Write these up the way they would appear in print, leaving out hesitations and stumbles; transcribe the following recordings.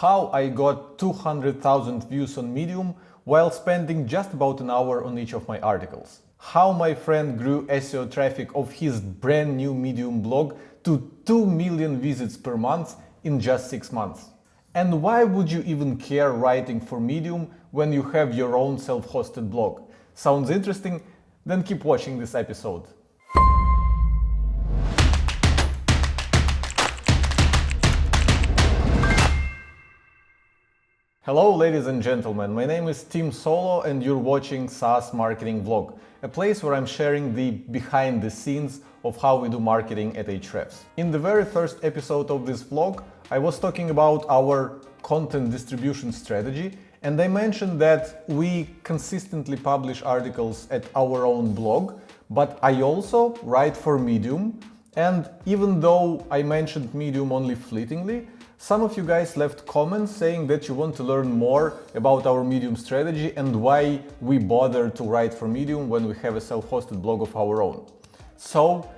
how I got 200,000 views on Medium while spending just about an hour on each of my articles, how my friend grew SEO traffic of his brand new Medium blog to 2 million visits per month in just 6 months. And why would you even care writing for Medium when you have your own self-hosted blog? Sounds interesting? Then keep watching this episode. Hello ladies and gentlemen, my name is Tim Solo and you're watching SaaS Marketing Vlog, a place where I'm sharing the behind the scenes of how we do marketing at Ahrefs. In the very first episode of this vlog, I was talking about our content distribution strategy, and I mentioned that we consistently publish articles at our own blog, but I also write for Medium, and even though I mentioned Medium only fleetingly, some of you guys left comments saying that you want to learn more about our Medium strategy and why we bother to write for Medium when we have a self-hosted blog of our own. So,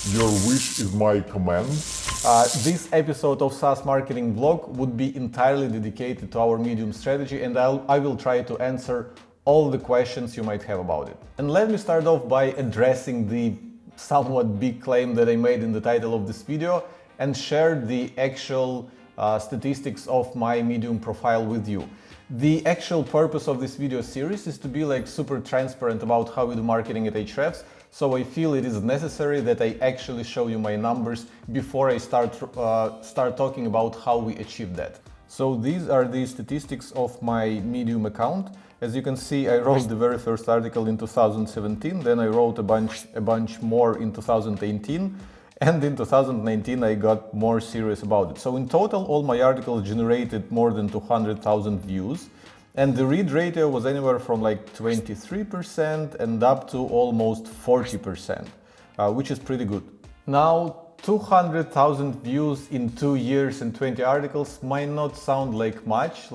your wish is my command. This episode of SaaS Marketing Vlog would be entirely dedicated to our Medium strategy, and I will try to answer all the questions you might have about it. And let me start off by addressing the somewhat big claim that I made in the title of this video and share the actual statistics of my Medium profile with you. The actual purpose of this video series is to be super transparent about how we do marketing at Ahrefs, so I feel it is necessary that I actually show you my numbers before I start talking about how we achieve that. So these are the statistics of my Medium account. As you can see, I wrote the very first article in 2017, then I wrote a bunch more in 2018. And in 2019 I got more serious about it. So in total, all my articles generated more than 200,000 views, and the read ratio was anywhere from 23% and up to almost 40%, which is pretty good. Now, 200,000 views in 2 years and 20 articles might not sound like much,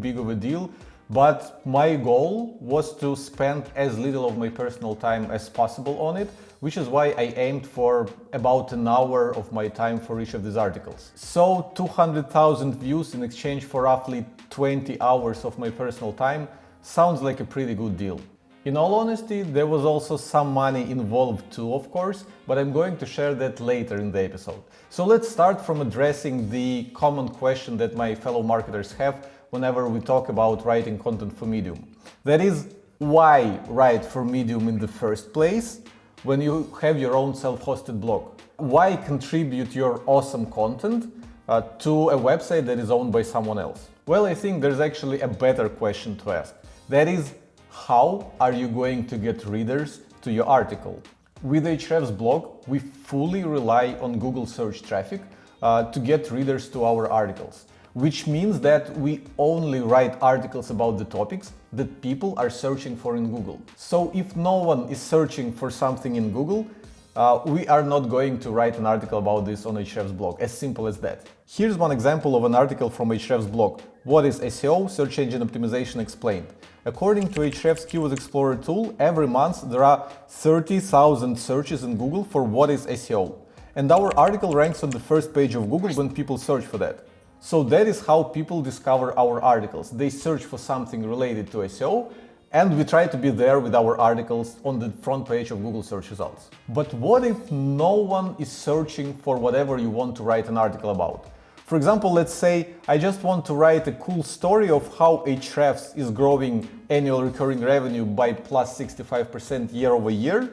big of a deal, but my goal was to spend as little of my personal time as possible on it, which is why I aimed for about an hour of my time for each of these articles. So 200,000 views in exchange for roughly 20 hours of my personal time sounds like a pretty good deal. In all honesty, there was also some money involved too, of course, but I'm going to share that later in the episode. So let's start from addressing the common question that my fellow marketers have whenever we talk about writing content for Medium. That is, why write for Medium in the first place when you have your own self-hosted blog? Why contribute your awesome content to a website that is owned by someone else? Well, I think there's actually a better question to ask. That is, how are you going to get readers to your article? With Ahrefs blog, we fully rely on Google search traffic to get readers to our articles, which means that we only write articles about the topics that people are searching for in Google. So if no one is searching for something in Google, we are not going to write an article about this on Ahrefs blog, as simple as that. Here's one example of an article from Ahrefs blog. What is SEO? Search Engine Optimization Explained. According to Ahrefs Keyword Explorer tool, every month there are 30,000 searches in Google for what is SEO. And our article ranks on the first page of Google when people search for that. So that is how people discover our articles. They search for something related to SEO, and we try to be there with our articles on the front page of Google search results. But what if no one is searching for whatever you want to write an article about? For example, let's say I just want to write a cool story of how Ahrefs is growing annual recurring revenue by plus 65% year over year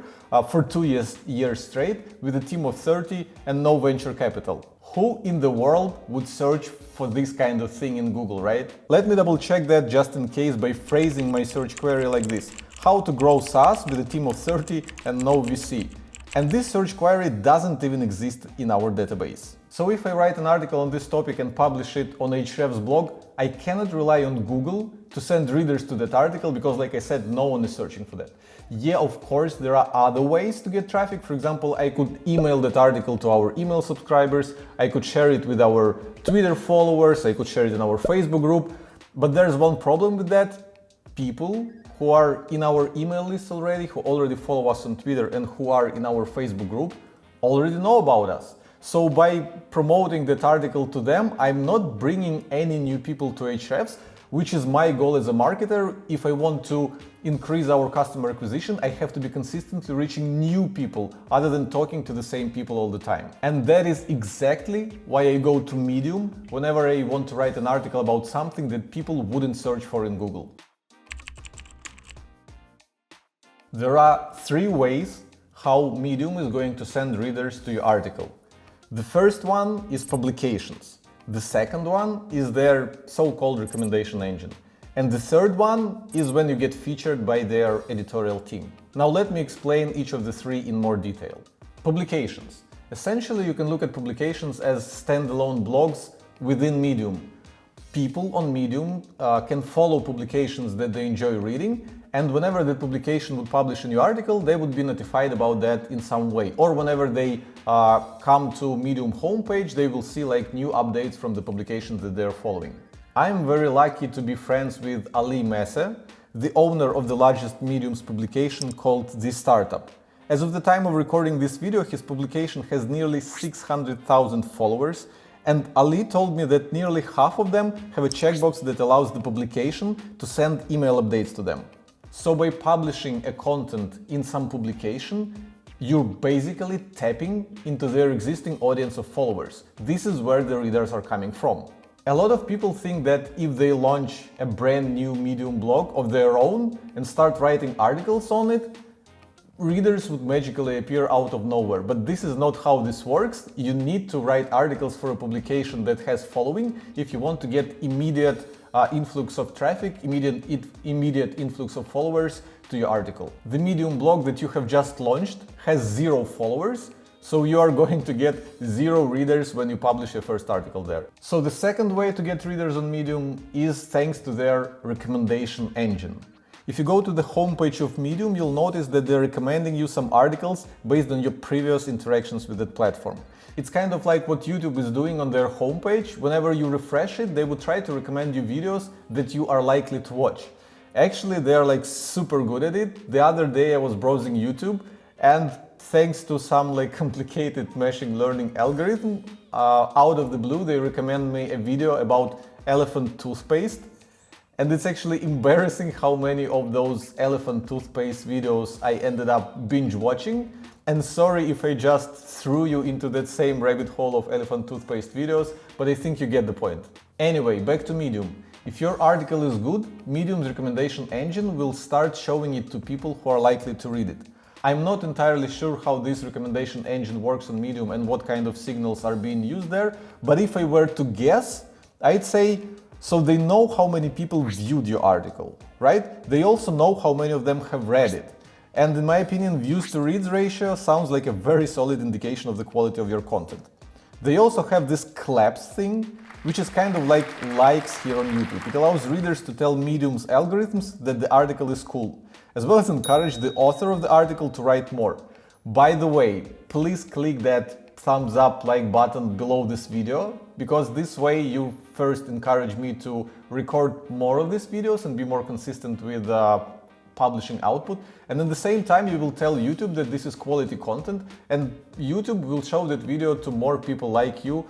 for 2 years straight with a team of 30 and no venture capital. Who in the world would search for this kind of thing in Google, right? Let me double check that just in case by phrasing my search query like this. How to grow SaaS with a team of 30 and no VC. And this search query doesn't even exist in our database. So if I write an article on this topic and publish it on Ahrefs blog, I cannot rely on Google to send readers to that article because, like I said, no one is searching for that. Yeah, of course, there are other ways to get traffic. For example, I could email that article to our email subscribers, I could share it with our Twitter followers, I could share it in our Facebook group. But there's one problem with that. People who are in our email list already, who already follow us on Twitter and who are in our Facebook group, already know about us. So by promoting that article to them, I'm not bringing any new people to Ahrefs, which is my goal as a marketer. If I want to increase our customer acquisition, I have to be consistently reaching new people other than talking to the same people all the time. And that is exactly why I go to Medium whenever I want to write an article about something that people wouldn't search for in Google. There are 3 ways how Medium is going to send readers to your article. The first one is publications. The second one is their so-called recommendation engine. And the third one is when you get featured by their editorial team. Now let me explain each of the 3 in more detail. Publications. Essentially, you can look at publications as standalone blogs within Medium. People on Medium can follow publications that they enjoy reading, and whenever the publication would publish a new article, they would be notified about that in some way. Or whenever they come to Medium homepage, they will see like new updates from the publications that they're following. I'm very lucky to be friends with Ali Messe, the owner of the largest Medium's publication called The Startup. As of the time of recording this video, his publication has nearly 600,000 followers, and Ali told me that nearly half of them have a checkbox that allows the publication to send email updates to them. So by publishing a content in some publication, you're basically tapping into their existing audience of followers. This is where the readers are coming from. A lot of people think that if they launch a brand new Medium blog of their own and start writing articles on it, readers would magically appear out of nowhere. But this is not how this works. You need to write articles for a publication that has following if you want to get immediate influx of traffic, immediate influx of followers to your article. The Medium blog that you have just launched has 0 followers, so you are going to get 0 readers when you publish your first article there. So the second way to get readers on Medium is thanks to their recommendation engine. If you go to the homepage of Medium, you'll notice that they're recommending you some articles based on your previous interactions with that platform. It's kind of like what YouTube is doing on their homepage. Whenever you refresh it, they would try to recommend you videos that you are likely to watch. Actually, they are like super good at it. The other day I was browsing YouTube, and thanks to some like complicated machine learning algorithm, out of the blue, they recommend me a video about elephant toothpaste. And it's actually embarrassing how many of those elephant toothpaste videos I ended up binge watching. And sorry if I just threw you into that same rabbit hole of elephant toothpaste videos, but I think you get the point. Anyway, back to Medium. If your article is good, Medium's recommendation engine will start showing it to people who are likely to read it. I'm not entirely sure how this recommendation engine works on Medium and what kind of signals are being used there, but if I were to guess, I'd say so they know how many people viewed your article, right? They also know how many of them have read it. And in my opinion, views to reads ratio sounds like a very solid indication of the quality of your content. They also have this claps thing, which is kind of like likes here on YouTube. It allows readers to tell Medium's algorithms that the article is cool, as well as encourage the author of the article to write more. By the way, please click that thumbs up like button below this video, because this way you first encourage me to record more of these videos and be more consistent with publishing output, and at the same time you will tell YouTube that this is quality content, and YouTube will show that video to more people like you.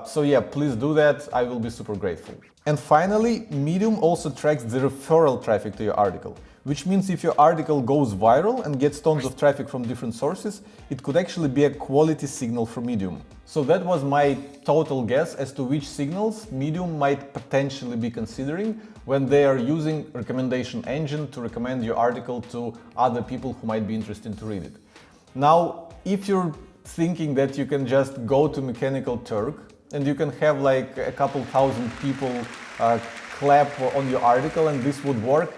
So yeah, please do that, I will be super grateful. And finally, Medium also tracks the referral traffic to your article, which means if your article goes viral and gets tons of traffic from different sources, it could actually be a quality signal for Medium. So that was my total guess as to which signals Medium might potentially be considering when they are using recommendation engine to recommend your article to other people who might be interested to read it. Now, if you're thinking that you can just go to Mechanical Turk and you can have like a couple thousand people clap on your article and this would work,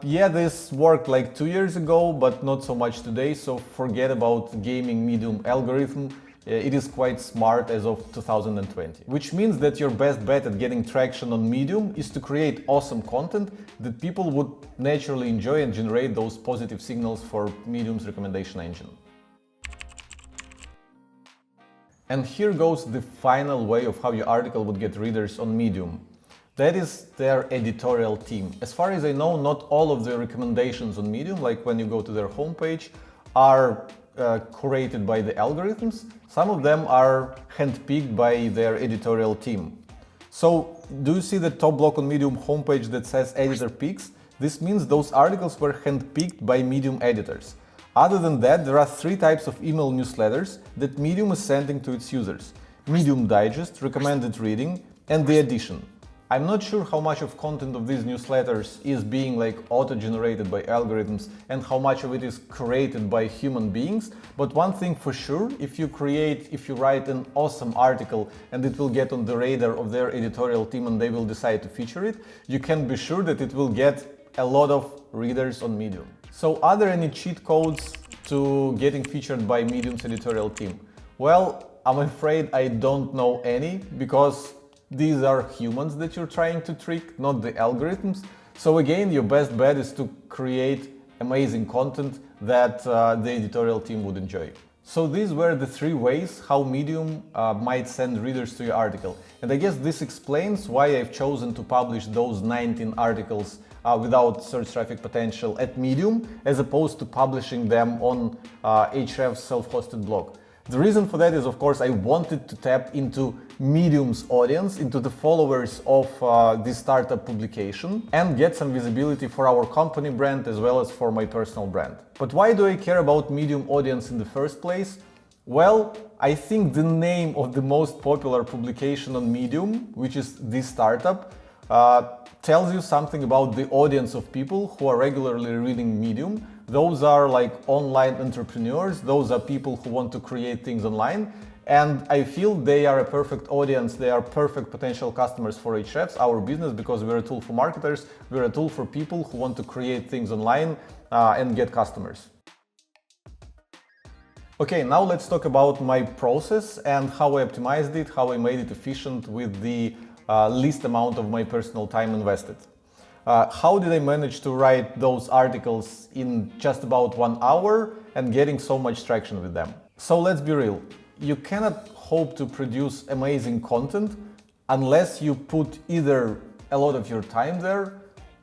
yeah, this worked like 2 years ago, but not so much today, so forget about gaming Medium algorithm. It is quite smart as of 2020. Which means that your best bet at getting traction on Medium is to create awesome content that people would naturally enjoy and generate those positive signals for Medium's recommendation engine. And here goes the final way of how your article would get readers on Medium. That is their editorial team. As far as I know, not all of the recommendations on Medium, like when you go to their homepage, are curated by the algorithms, some of them are handpicked by their editorial team. So, do you see the top block on Medium homepage that says editor picks? This means those articles were handpicked by Medium editors. Other than that, there are three types of email newsletters that Medium is sending to its users: Medium Digest, Recommended Reading, and The Edition. I'm not sure how much of content of these newsletters is being auto-generated by algorithms and how much of it is created by human beings, but one thing for sure, if you write an awesome article and it will get on the radar of their editorial team and they will decide to feature it, you can be sure that it will get a lot of readers on Medium. So are there any cheat codes to getting featured by Medium's editorial team? Well, I'm afraid I don't know any, because these are humans that you're trying to trick, not the algorithms. So again, your best bet is to create amazing content that the editorial team would enjoy. So these were the three ways how Medium might send readers to your article. And I guess this explains why I've chosen to publish those 19 articles without search traffic potential at Medium, as opposed to publishing them on Ahrefs self-hosted blog. The reason for that is, of course, I wanted to tap into Medium's audience, into the followers of this startup publication, and get some visibility for our company brand as well as for my personal brand. But why do I care about Medium audience in the first place? Well, I think the name of the most popular publication on Medium, which is This Startup, tells you something about the audience of people who are regularly reading Medium. Those are online entrepreneurs, those are people who want to create things online, and I feel they are a perfect audience, they are perfect potential customers for Ahrefs, our business, because we're a tool for marketers, we're a tool for people who want to create things online and get customers. Okay, now let's talk about my process and how I optimized it, how I made it efficient with the least amount of my personal time invested. How did I manage to write those articles in just about 1 hour and getting so much traction with them? So let's be real, you cannot hope to produce amazing content unless you put either a lot of your time there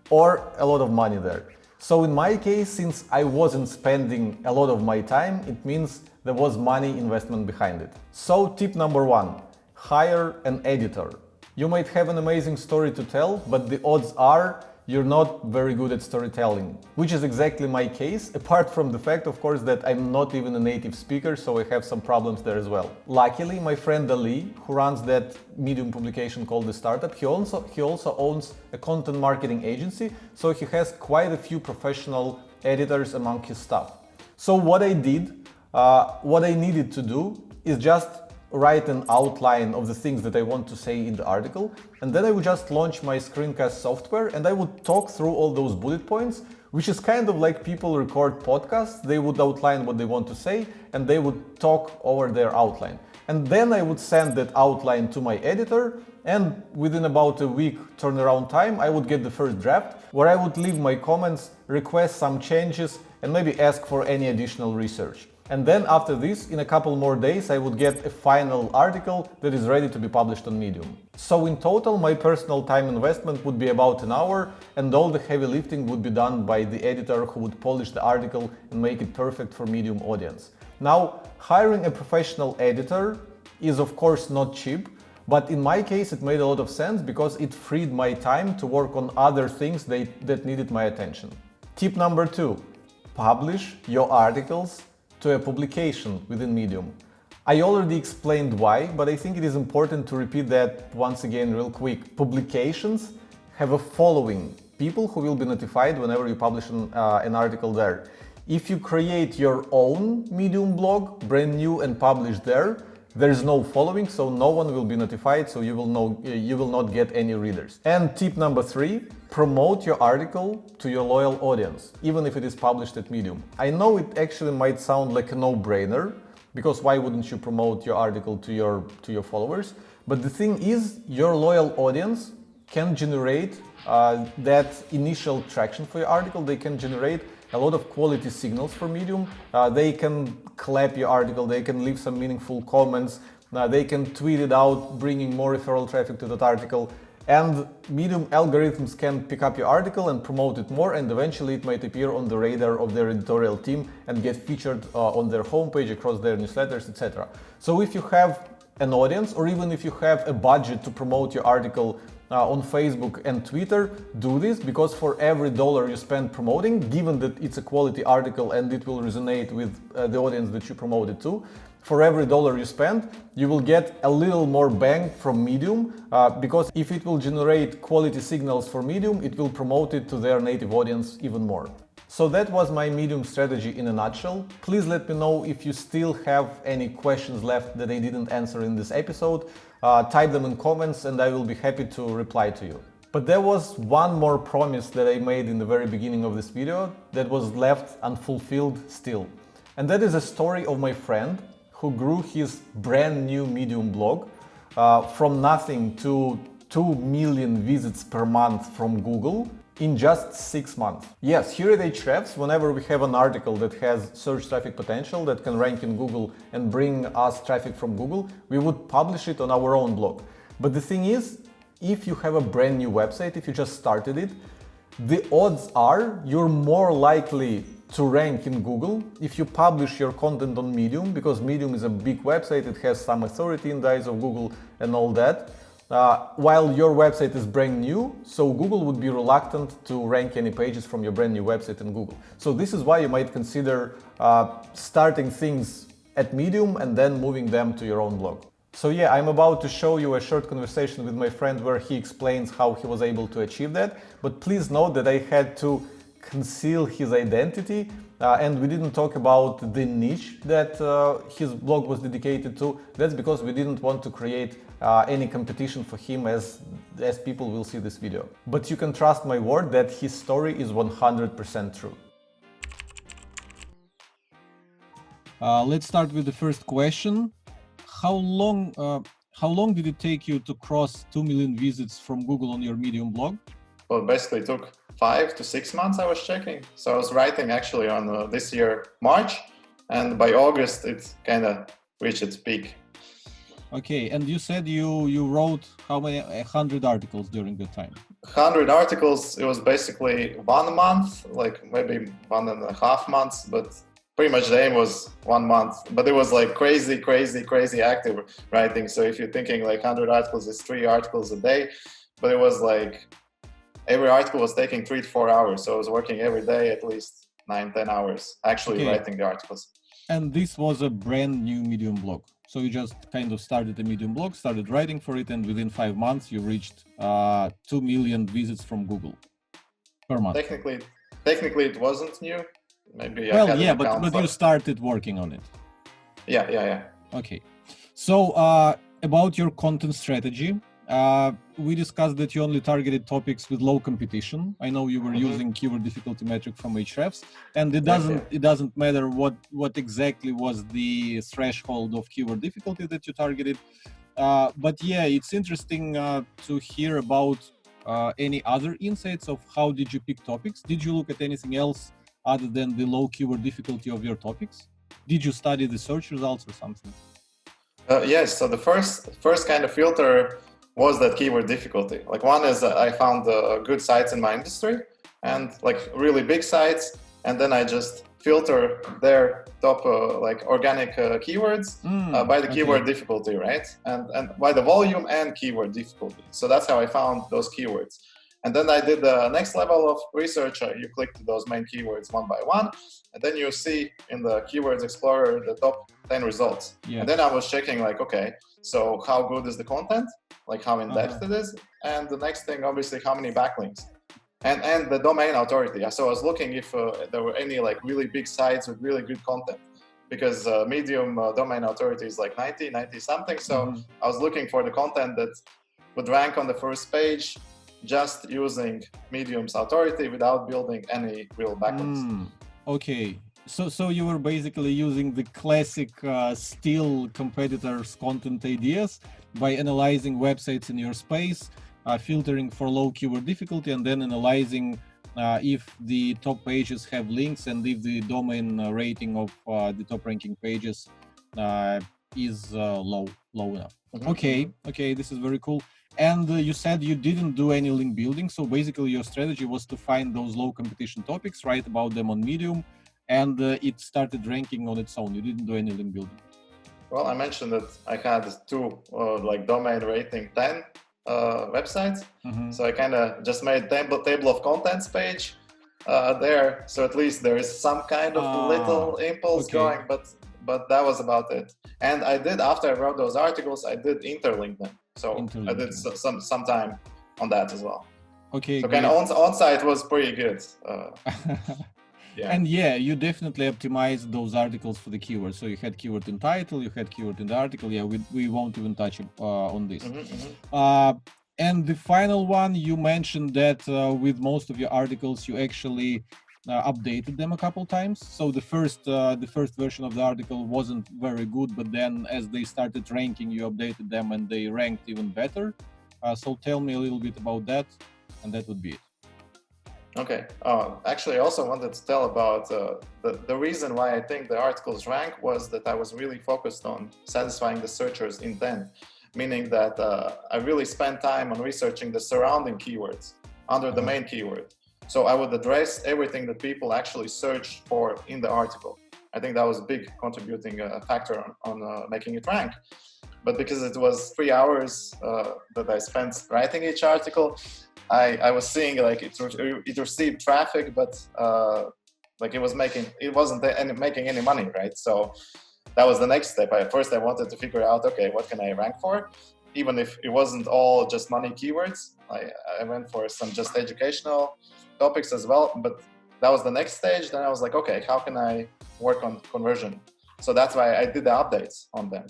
or a lot of money there. So in my case, since I wasn't spending a lot of my time, it means there was money investment behind it. So tip number 1, hire an editor. You might have an amazing story to tell, but the odds are you're not very good at storytelling, which is exactly my case, apart from the fact, of course, that I'm not even a native speaker, so I have some problems there as well. Luckily, my friend Ali, who runs that Medium publication called The Startup, he also owns a content marketing agency, so he has quite a few professional editors among his staff. So what I did, what I needed to do is just write an outline of the things that I want to say in the article, and then I would just launch my screencast software and I would talk through all those bullet points, which is kind of like people record podcasts. They would outline what they want to say and they would talk over their outline. And then I would send that outline to my editor, and within about a week turnaround time, I would get the first draft where I would leave my comments, request some changes, and maybe ask for any additional research. And then after this, in a couple more days, I would get a final article that is ready to be published on Medium. So in total, my personal time investment would be about an hour, and all the heavy lifting would be done by the editor who would polish the article and make it perfect for Medium audience. Now, hiring a professional editor is of course not cheap, but in my case it made a lot of sense because it freed my time to work on other things that needed my attention. Tip number 2, publish your articles to a publication within Medium. I already explained why, but I think it is important to repeat that once again real quick. Publications have a following, people who will be notified whenever you publish an article there. If you create your own Medium blog, brand new and publish there is no following, so no one will be notified, so you will not get any readers. And tip number 3, promote your article to your loyal audience, even if it is published at Medium. I know it actually might sound like a no-brainer, because why wouldn't you promote your article to your followers? But the thing is, your loyal audience can generate that initial traction for your article. They can generate a lot of quality signals for Medium. They can clap your article, they can leave some meaningful comments, they can tweet it out, bringing more referral traffic to that article. And Medium algorithms can pick up your article and promote it more, and eventually it might appear on the radar of their editorial team and get featured on their homepage, across their newsletters, etc. So if you have an audience, or even if you have a budget to promote your article on Facebook and Twitter, do this, because for every dollar you spend promoting, given that it's a quality article and it will resonate with the audience that you promote it to, for every dollar you spend, you will get a little more bang from Medium, because if it will generate quality signals for Medium, it will promote it to their native audience even more. So that was my Medium strategy in a nutshell. Please let me know if you still have any questions left that I didn't answer in this episode. Type them in comments and I will be happy to reply to you. But there was one more promise that I made in the very beginning of this video that was left unfulfilled still. And that is a story of my friend who grew his brand new Medium blog from nothing to 2 million visits per month from Google in just 6 months. Yes, here at Ahrefs, whenever we have an article that has search traffic potential that can rank in Google and bring us traffic from Google, we would publish it on our own blog. But the thing is, if you have a brand new website, if you just started it, the odds are you're more likely to rank in Google if you publish your content on Medium, because Medium is a big website, it has some authority in the eyes of Google and all that. While your website is brand new, so Google would be reluctant to rank any pages from your brand new website in Google. So this is why you might consider starting things at Medium and then moving them to your own blog. So yeah, I'm about to show you a short conversation with my friend where he explains how he was able to achieve that, but please note that I had to conceal his identity and we didn't talk about the niche that his blog was dedicated to. That's because we didn't want to create any competition for him as people will see this video. But you can trust my word that his story is 100% true. Let's start with the first question. How long did it take you to cross 2 million visits from Google on your Medium blog? Well, it basically took 5 to 6 months, I was checking. So I was writing actually on this year, March, and by August it kind of reached its peak. Okay, and you said you wrote how many, 100 articles during the time? 100 articles, it was basically 1 month, like maybe 1.5 months, but pretty much the aim was 1 month. But it was like crazy active writing. So if you're thinking like 100 articles is 3 articles a day, but it was like every article was taking 3 to 4 hours. So I was working every day at least 9-10 hours actually writing the articles. And this was a brand new Medium blog. So you just kind of started a Medium blog, started writing for it, and within 5 months you reached 2 million visits from Google per month. Technically it wasn't new. Maybe but you started working on it. Yeah. Okay. So about your content strategy, we discussed that you only targeted topics with low competition. I know you were using keyword difficulty metric from Ahrefs, and it doesn't matter what exactly was the threshold of keyword difficulty that you targeted. But yeah, it's interesting to hear about any other insights of how did you pick topics. Did you look at anything else other than the low keyword difficulty of your topics? Did you study the search results or something? Yes. So the first kind of filter was that keyword difficulty. Like one is I found good sites in my industry and like really big sites, and then I just filter their top like organic keywords by the keyword difficulty, right? And by the volume and keyword difficulty. So that's how I found those keywords. And then I did the next level of research. You click to those main keywords one by one, and then you see in the Keywords Explorer the top 10 results. Yeah. And then I was checking like, okay, so how good is the content? Like how in depth it is? And the next thing, obviously, how many backlinks? And the domain authority. So I was looking if there were any like really big sites with really good content, because Medium domain authority is like 90 something. So I was looking for the content that would rank on the first page, just using Medium's authority without building any real backlinks. Okay, so you were basically using the classic still competitors' content ideas by analyzing websites in your space, filtering for low keyword difficulty, and then analyzing if the top pages have links and if the domain rating of the top ranking pages is low enough. Okay, this is very cool. And you said you didn't do any link building, so basically your strategy was to find those low competition topics, write about them on Medium, and it started ranking on its own. You didn't do any link building. Well, I mentioned that I had two like domain rating 10 websites. So I kind of just made table of contents page there. So at least there is some kind of little impulse going, but that was about it. And I did, after I wrote those articles, I did interlink them. So I did some time on that as well. Okay. So kind of on-site was pretty good. Yeah. And yeah, you definitely optimized those articles for the keywords. So you had keyword in title, you had keyword in the article. Yeah, we won't even touch on this. And the final one, you mentioned that with most of your articles, you actually updated them a couple times. So the first version of the article wasn't very good, but then as they started ranking, you updated them and they ranked even better. So tell me a little bit about that, and that would be it. Okay. Actually, I also wanted to tell about the reason why I think the articles rank was that I was really focused on satisfying the searcher's intent, meaning that I really spent time on researching the surrounding keywords under the main keyword. So I would address everything that people actually search for in the article. I think that was a big contributing factor on making it rank. But because it was 3 hours that I spent writing each article, I was seeing like it received traffic, but like it wasn't making any money, right? So that was the next step. First I wanted to figure out, okay, what can I rank for? Even if it wasn't all just money keywords, I went for some just educational topics as well. But that was the next stage. Then I was like, okay, how can I work on conversion? So that's why I did the updates on them,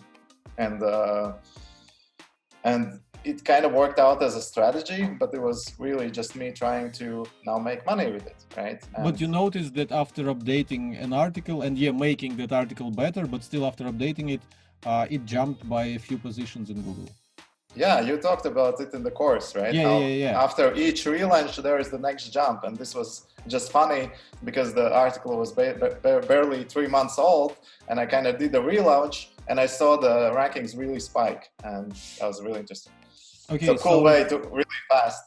and it kind of worked out as a strategy, but it was really just me trying to now make money with it, right? But you noticed that after updating an article and making that article better, but still after updating it, it jumped by a few positions in Google. Yeah, you talked about it in the course, right? Yeah. After each relaunch, there is the next jump. And this was just funny because the article was barely 3 months old, and I kind of did the relaunch and I saw the rankings really spike, and that was really interesting. Okay, so cool way to really fast,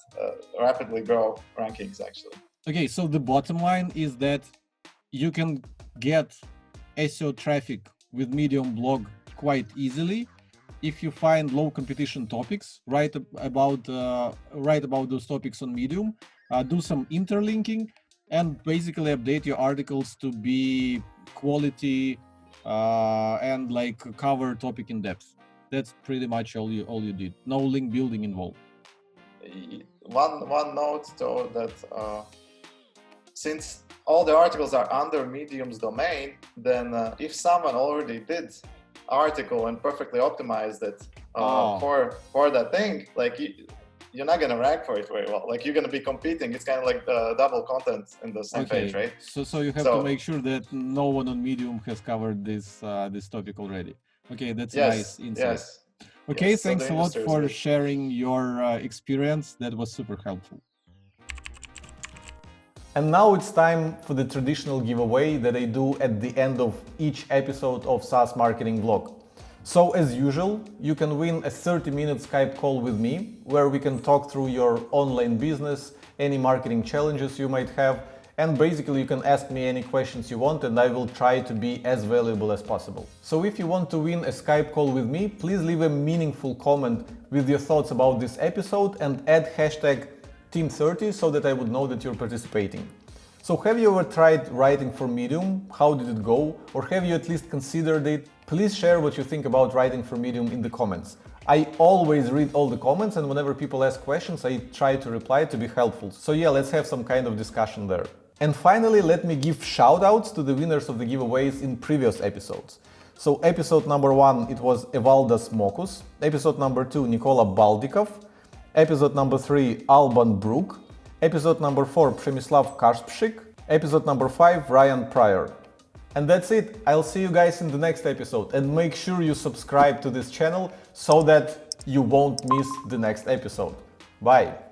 rapidly grow rankings, actually. Okay, so the bottom line is that you can get SEO traffic with Medium blog quite easily if you find low competition topics, write about those topics on Medium, do some interlinking, and basically update your articles to be quality and like cover topic in depth. That's pretty much all you did. No link building involved. One note though, that since all the articles are under Medium's domain, then if someone already did article and perfectly optimized it for that thing, like you're not gonna rank for it very well. Like you're gonna be competing. It's kind of like the double content in the same page, right? So you have to make sure that no one on Medium has covered this topic already. Okay, that's a nice insight. Yes. Okay, yes, thanks a lot for sharing your experience. That was super helpful. And now it's time for the traditional giveaway that I do at the end of each episode of SaaS Marketing Vlog. So as usual, you can win a 30-minute Skype call with me, where we can talk through your online business, any marketing challenges you might have, and basically you can ask me any questions you want and I will try to be as valuable as possible. So if you want to win a Skype call with me, please leave a meaningful comment with your thoughts about this episode and add hashtag Team30 so that I would know that you're participating. So have you ever tried writing for Medium? How did it go? Or have you at least considered it? Please share what you think about writing for Medium in the comments. I always read all the comments, and whenever people ask questions, I try to reply to be helpful. So yeah, let's have some kind of discussion there. And finally, let me give shout-outs to the winners of the giveaways in previous episodes. So episode number 1, it was Evaldas Mokus. Episode number 2, Nikola Baldikov. Episode number 3, Alban Brook. Episode number 4, Przemysław Kaszpszyk. Episode number 5, Ryan Pryor. And that's it. I'll see you guys in the next episode, and make sure you subscribe to this channel so that you won't miss the next episode. Bye!